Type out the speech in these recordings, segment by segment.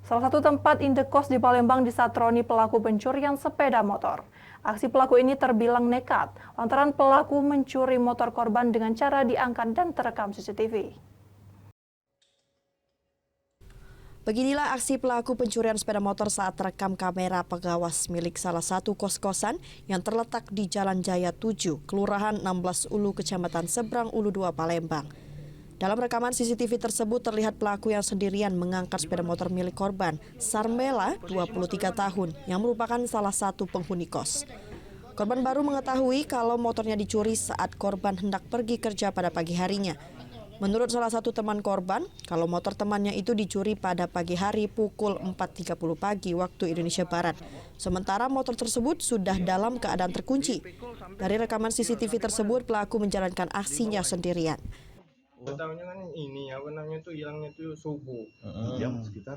Salah satu tempat indekos di Palembang disatroni pelaku pencurian sepeda motor. Aksi pelaku ini terbilang nekat, lantaran pelaku mencuri motor korban dengan cara diangkat dan terekam CCTV. Beginilah aksi pelaku pencurian sepeda motor saat terekam kamera pengawas milik salah satu kos-kosan yang terletak di Jalan Jaya 7, Kelurahan 16 Ulu, Kecamatan Seberang Ulu 2, Palembang. Dalam rekaman CCTV tersebut terlihat pelaku yang sendirian mengangkat sepeda motor milik korban, Sarmela, 23 tahun, yang merupakan salah satu penghuni kos. Korban baru mengetahui kalau motornya dicuri saat korban hendak pergi kerja pada pagi harinya. Menurut salah satu teman korban, kalau motor temannya itu dicuri pada pagi hari pukul 4.30 pagi waktu Indonesia Barat. Sementara motor tersebut sudah dalam keadaan terkunci. Dari rekaman CCTV tersebut, pelaku menjalankan aksinya sendirian. Tahunya kan ini apa namanya tuh hilangnya tuh subuh. Jam sekitar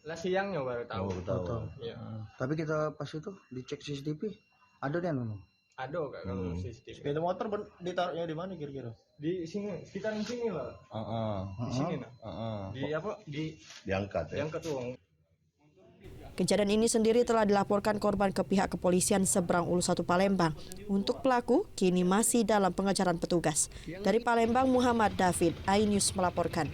Lah siangnya baru tahu. tahu. Iya. Tapi kita pas itu dicek CCTV ada dia nono. Ada kak kalau CCTV. Sepeda motor ditaruhnya di mana kira-kira? Di sini, sekitaran sini lah. Di sini nah. Di apa? Diangkat ya. Yang ketua. Kejadian ini sendiri telah dilaporkan korban ke pihak kepolisian Seberang Ulu 1 Palembang. Untuk pelaku, kini masih dalam pengejaran petugas. Dari Palembang, Muhammad David, iNews melaporkan.